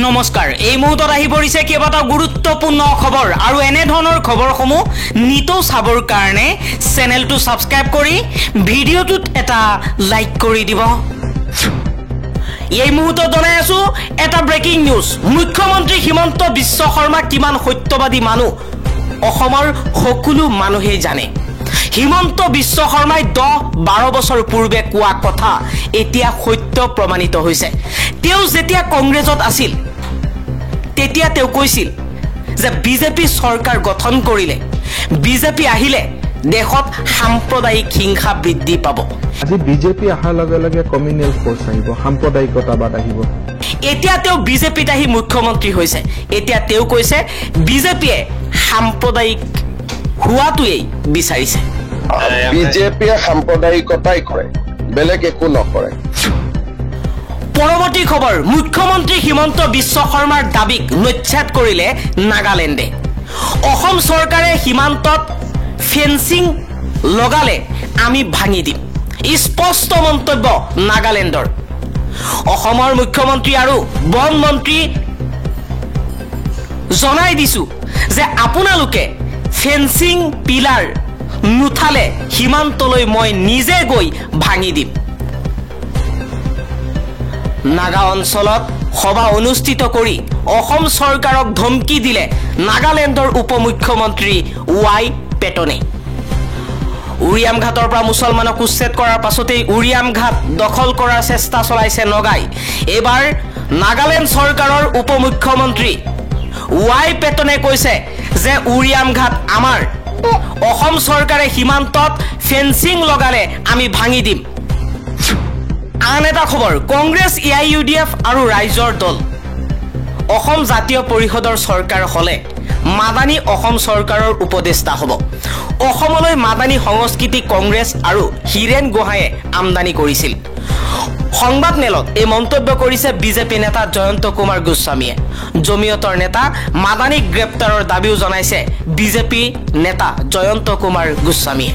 নমস্কাৰ এই মুহূৰ্তত আহি পৰিছে কেইবাটাও গুৰুত্বপূৰ্ণ খবৰ আৰু এনে ধৰণৰ খবৰসমূহ নিতৌ চাবৰ কাৰণে চেনেলটো সাবস্ক্ৰাইব কৰি ভিডিঅ'টোত এটা লাইক কৰি দিব এই মুহূৰ্তত জনাই আছো এটা ব্ৰেকিং নিউজ মুখ্যমন্ত্ৰী হিমন্ত বিশ্ব শৰ্মা কিমান সত্যবাদী মানুহ অসমৰ সকলো মানুহে জানে হিমন্ত বিশ্ব শৰ্মাই 10-12 বছৰ পূৰ্বে কোৱা কথা এতিয়া সত্য প্ৰমাণিত হৈছে তেও যেতিয়া কংগ্ৰেছত আছিল তেতিয়া তেও কৈছিল যে বিজেপি চৰকাৰ গঠন কৰিলে বিজেপি আহিলে দেশত সাম্প্ৰদায়িক হিংসা বৃদ্ধি পাব আজি বিজেপি আহাৰ লগে লগে কমিউনেল ফৰ্চ আহিব সাম্প্ৰদায়িকতাবাদ আহিব এতিয়া তেও বিজেপিত আহি মুখ্যমন্ত্ৰী হৈছে এতিয়া তেও কৈছে বিজেপিয়ে সাম্প্ৰদায়িক হোৱাটোই বিচাৰিছে বিজেপিয়ে সাম্প্ৰদায়িকতাই কৰে বেলেগ একো নকৰে পৰৱৰ্তী খবৰ মুখ্যমন্ত্ৰী হিমন্ত বিশ্ব শৰ্মাৰ দাবীক নচ্ছেদ কৰিলে নাগালেণ্ডে অসম চৰকাৰে সীমান্তত ফেন্সিং লগালে আমি ভাঙি দিম স্পষ্ট মন্তব্য নাগালেণ্ডৰ অসমৰ মুখ্যমন্ত্ৰী আৰু বন মন্ত্ৰী জনাই দিছো যে আপোনালোকে ফেন্সিং পিলাৰ নুঠালে সীমান্তলৈ মই নিজে গৈ ভাঙি দিম নাগা অঞ্চলত সভা অনুষ্ঠিত কৰি অসম চৰকাৰক ধমকি দিলে নাগালেণ্ডৰ উপমুখ্যমন্ত্ৰী ৱাই পেটনে উৰিয়াম ঘাটৰ পৰা মুছলমানক উচ্ছেদ কৰাৰ পাছতেই উৰিয়াম ঘাট দখল কৰাৰ চেষ্টা চলাইছে নগাই এবাৰ নাগালেণ্ড চৰকাৰৰ উপমুখ্যমন্ত্ৰী ৱাই পেটনে কৈছে যে উৰিয়াম ঘাট আমাৰ অসম চৰকাৰে সীমান্তত ফেন্সিং লগালে আমি ভাঙি দিম আন এটা খবৰ কংগ্ৰেছ এআইইউডিএফ আৰু ৰাইজৰ দল অসম জাতীয় পৰিষদৰ চৰকাৰ হলে মাদানী অসম চৰকাৰৰ উপদেষ্টা হ'ব অসমলৈ মাদানী সংস্কৃতি কংগ্ৰেছ আৰু হিৰেন গোহাঁয়ে আমদানি কৰিছিল সংবাদ মেলত এই মন্তব্য কৰিছে বিজেপি নেতা জয়ন্ত কুমাৰ গোস্বামীয়ে জমিয়তৰ নেতা মাদানীক গ্ৰেপ্তাৰৰ দাবীও জনাইছে বিজেপি নেতা জয়ন্ত কুমাৰ গোস্বামীয়ে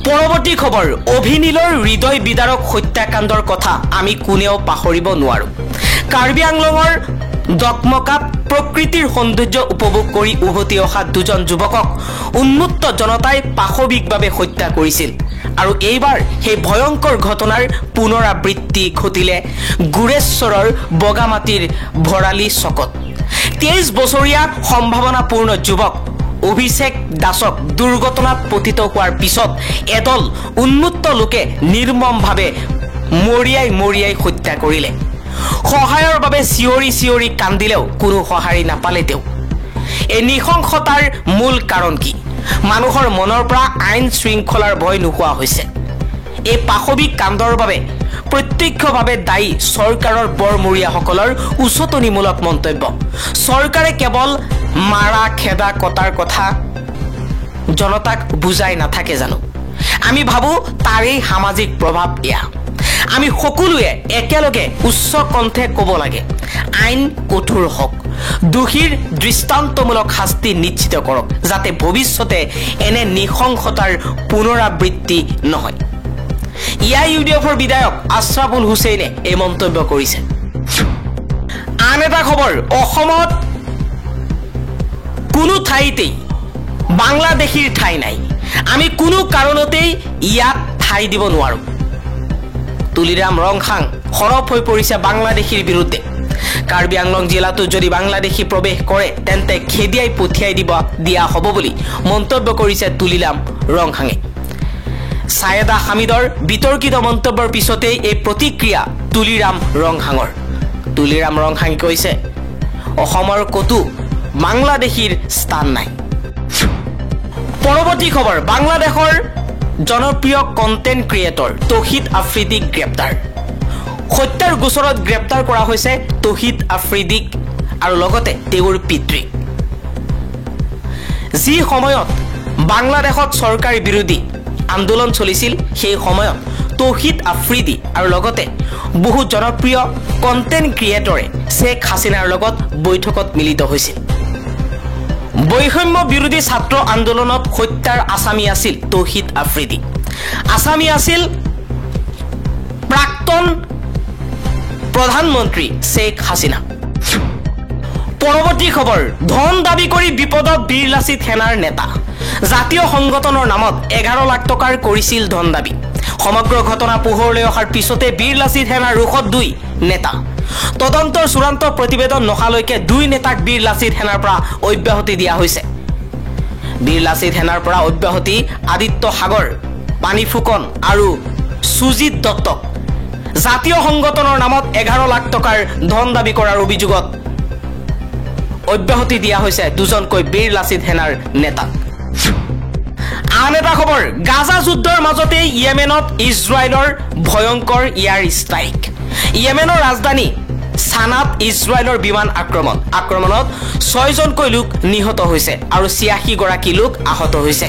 পৰৱৰ্তী খবৰ অভিনীলৰ হৃদয় বিদাৰক হত্যাকাণ্ডৰ কথা আমি কোনেও পাহৰিব নোৱাৰো কাৰ্বি আংলঙৰ দকমকাত প্ৰকৃতিৰ সৌন্দৰ্য উপভোগ কৰি উভতি অহা দুজন যুৱকক উন্মুক্ত জনতাই পাশবিকভাৱে হত্যা কৰিছিল আৰু এইবাৰ সেই ভয়ংকৰ ঘটনাৰ পুনৰাবৃত্তি ঘটিলে গুৰেশ্বৰৰ বগামাটিৰ ভৰালি চকত 23 বছৰীয়া সম্ভাৱনাপূৰ্ণ যুৱক অভিষেক দাসক দুৰ্ঘটনাত পতিত হোৱাৰ পিছত এদল উন্মুক্ত লোকে নিৰ্মমভাৱে মৰিয়াই হত্যা কৰিলে সহায়ৰ বাবে চিঞৰি কান্দিলেও কোনো সহাৰি নাপালে তেও এই নিশংসতাৰ মূল কাৰণ কি মানুহৰ মনৰ পৰা আইন শৃংখলাৰ ভয় নোহোৱা হৈছে এই পাশবিক কাণ্ডৰ বাবে প্ৰত্যক্ষভাৱে দায়ী চৰকাৰৰ বৰমূৰীয়াসকলৰ উচতনিমূলক মন্তব্য চৰকাৰে কেৱল মাৰা খেদা কটাৰ কথা জনতাক বুজাই নাথাকে জানো আমি ভাবো তাৰেই সামাজিক প্ৰভাৱ এয়া আমি সকলোৱে একেলগে উচ্চ কণ্ঠে ক'ব লাগে আইন কঠোৰ হওক দোষীৰ দৃষ্টান্তমূলক শাস্তি নিশ্চিত কৰক যাতে ভৱিষ্যতে এনে নিশংসতাৰ পুনৰাবৃত্তি নহয় এআইইউডিএফৰ বিধায়ক আশৰাফুল হুছেইনে এই মন্তব্য কৰিছে আন এটা খবৰ অসমত কোনো ঠাইতেই বাংলাদেশীৰ ঠাই নাই আমি কোনো কাৰণতেই ইয়াত ঠাই দিব নোৱাৰো তুলিৰাম ৰংখাং সৰব হৈ পৰিছে বাংলাদেশীৰ বিৰুদ্ধে কাৰ্বি আংলং জিলাতো যদি বাংলাদেশী প্ৰৱেশ কৰে তেন্তে খেদিয়াই পঠিয়াই দিয়া হ'ব বুলি মন্তব্য কৰিছে তুলিৰাম ৰংখাঙে সায়েদা হামিদৰ বিতৰ্কিত মন্তব্যৰ পিছতেই এই প্ৰতিক্ৰিয়া তুলিৰাম ৰংখাঙে কৈছে অসমৰ কতো বাংলাদেশীৰ স্থান নাই পৰৱৰ্তী খবৰ বাংলাদেশৰ জনপ্ৰিয় কণ্টেণ্ট ক্ৰিয়েটৰ তৌহিদ আফ্ৰিদিক গ্ৰেপ্তাৰ হত্যাৰ গোচৰত গ্ৰেপ্তাৰ কৰা হৈছে তৌহিদ আফ্ৰিদিক আৰু লগতে তেওঁৰ পিতৃক যি সময়ত বাংলাদেশত চৰকাৰ বিৰোধী আন্দোলন চলিছিল সেই সময়ত তৌহিদ আফ্ৰিদি আৰু লগতে বহু জনপ্ৰিয় কণ্টেণ্ট ক্ৰিয়েটৰে শেখ হাছিনাৰ লগত বৈঠকত মিলিত হৈছিল বৈষম্য বিৰোধী ছাত্ৰ আন্দোলনত হত্যাৰ আসামী আছিল তৌহিদ আফ্ৰিদি আসামী আছিল প্ৰাক্তন প্ৰধানমন্ত্ৰী শ্বেখ হাছিনা। পৰৱৰ্তী খবৰ, ধন দাবী কৰি বিপদত বীৰ লাচিত সেনাৰ নেতা। জাতীয় সংগঠনৰ নামত 11 লাখ টকাৰ কৰিছিল ধন দাবী। সমগ্ৰ ঘটনা পোহৰলৈ অহাৰ পিছতে বীৰ লাচিত সেনাৰ ৰোষত 2 নেতা। তদন্তৰ চূড়ান্ত প্ৰতিবেদন নহালৈকে 2 নেতাক বীৰ লাচিত সেনাৰ পৰা অব্যাহতি দিয়া হৈছে। বীৰ লাচিত সেনাৰ পৰা অব্যাহতি আদিত্য সাগৰ, পানী ফুকন আৰু সুজিত দত্তক জাতীয় সংগঠনৰ নামত 11 লাখ টকাৰ ধন দাবী কৰাৰ অভিযোগত অব্যাহতি দিয়া হৈছে 2জনকৈ বীৰ লাচিত সেনাৰ নেতাক। আন এটা খবৰ, গাজা যুদ্ধৰ মাজতে ইয়েমেনত ইজৰাইলৰ ভয়ংকৰ এয়াৰ ষ্ট্ৰাইক। ইয়েমেনৰ ৰাজধানী সানাত ইজৰাইলৰ বিমান আক্ৰমণত 6জনকৈ লোক নিহত হৈছে আৰু 86 গৰাকী লোক আহত হৈছে।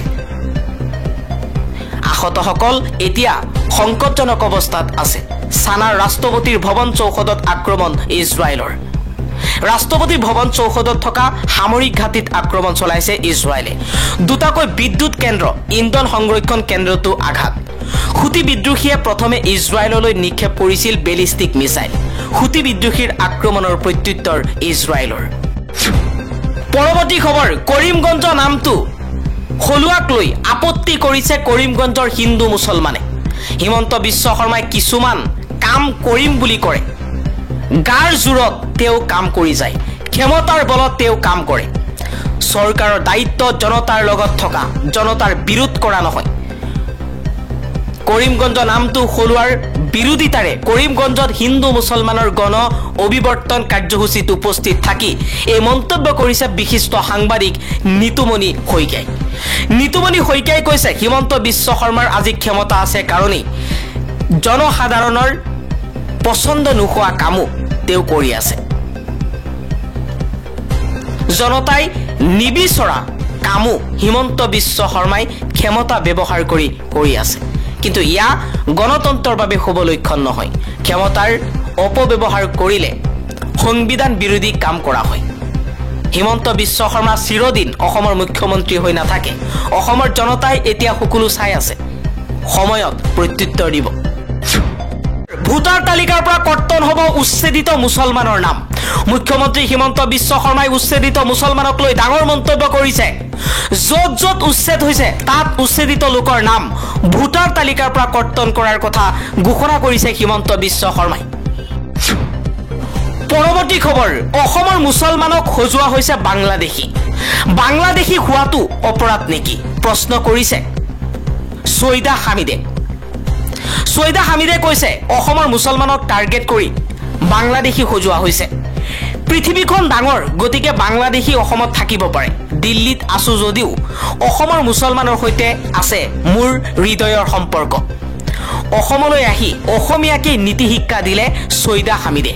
আহতসকল এতিয়া সংকটজনক অৱস্থাত আছে। সানাৰ ৰাষ্ট্ৰপতিৰ ভৱন চৌহদত আক্ৰমণ ইজৰাইলৰ। ৰাষ্ট্ৰপতি ভৱন চৌহদত থকা সামৰিক ঘাটিত আক্ৰমণ চলাইছে ইজৰাইলে। 2টাকৈ বিদ্যুৎ কেন্দ্ৰ, ইন্ধন সংৰক্ষণ কেন্দ্ৰতো আঘাত। হুতি বিদ্ৰোহীয়ে প্ৰথমে ইজৰাইললৈ নিক্ষেপ কৰিছিল বেলিষ্টিক মিছাইল। হুতি বিদ্ৰোহীৰ আক্ৰমণৰ প্ৰত্যুত্তৰ ইজৰাইলৰ। পৰৱৰ্তী খবৰ, কৰিমগঞ্জ নামটো সলোৱাক লৈ আপত্তি কৰিছে কৰিমগঞ্জৰ হিন্দু মুছলমানে। হিমন্ত বিশ্ব শৰ্মাই কিছুমান কাম কৰিম বুলি কৰে। গাৰ জোৰত তেওঁ কাম কৰি যায়, ক্ষমতাৰ বলত তেওঁ কাম কৰে। চৰকাৰৰ দায়িত্ব জনতাৰ লগত থকা, জনতাৰ বিৰোধ কৰা নহয়। কৰিমগঞ্জ নামটো সলোৱাৰ বিৰোধিতাৰে কৰিমগঞ্জত হিন্দু মুছলমানৰ গণ অভিৱৰ্তন কাৰ্যসূচীত উপস্থিত থাকি এই মন্তব্য কৰিছে বিশিষ্ট সাংবাদিক নিতুমণি শইকীয়াই। নিতুমণি শইকীয়াই কৈছে, হিমন্ত বিশ্ব শৰ্মাৰ আজি ক্ষমতা আছে কাৰণেই জনসাধাৰণৰ পচন্দ নোহোৱা কামো তেওঁ কৰি আছে। জনতাই নিবিচৰা কামো হিমন্ত বিশ্ব শৰ্মাই ক্ষমতা ব্যৱহাৰ কৰি আছে। কিন্তু ইয়া গণতন্ত্ৰৰ বাবে শুভ লক্ষণ নহয়। ক্ষমতাৰ অপব্যৱহাৰ কৰিলে সংবিধান বিৰোধী কাম কৰা হয়। হিমন্ত বিশ্ব শৰ্মা চিৰদিন অসমৰ মুখ্যমন্ত্ৰী হৈ নাথাকে। অসমৰ জনতাই এতিয়া সকলো চাই আছে, সময়ত প্ৰত্যুত্তৰ দিব। ভোটাৰ তালিকাৰ পৰা কৰ্তন হ'ব উচ্ছেদিত মুছলমানৰ নাম। মুখ্যমন্ত্ৰী হিমন্ত বিশ্ব শৰ্মাই উচ্ছেদিত মুছলমানক লৈ ডাঙৰ মন্তব্য কৰিছে। য'ত য'ত উচ্ছেদ হৈছে তাত উচ্ছেদিত লোকৰ নাম ভোটাৰ তালিকাৰ পৰা কৰ্তন কৰাৰ কথা ঘোষণা কৰিছে হিমন্ত বিশ্ব শৰ্মাই। পৰৱৰ্তী খবৰ, অসমৰ মুছলমানক সজোৱা হৈছে বাংলাদেশী। বাংলাদেশী হোৱাটো অপৰাধ নেকি? প্ৰশ্ন কৰিছে ছৈদা হামিদে। ছৈদা হামিদে কৈছে, অসমৰ মুছলমানক টাৰ্গেট কৰি বাংলাদেশী সজোৱা হৈছে। পৃথিৱীখন ডাঙৰ, গতিকে বাংলাদেশী অসমত থাকিব পাৰে। দিল্লীত আছো যদিও অসমৰ মুছলমানৰ সৈতে আছে মোৰ হৃদয়ৰ সম্পৰ্ক। অসমলৈ আহি অসমীয়াকে নীতি শিক্ষা দিলে ছৈদা হামিদে।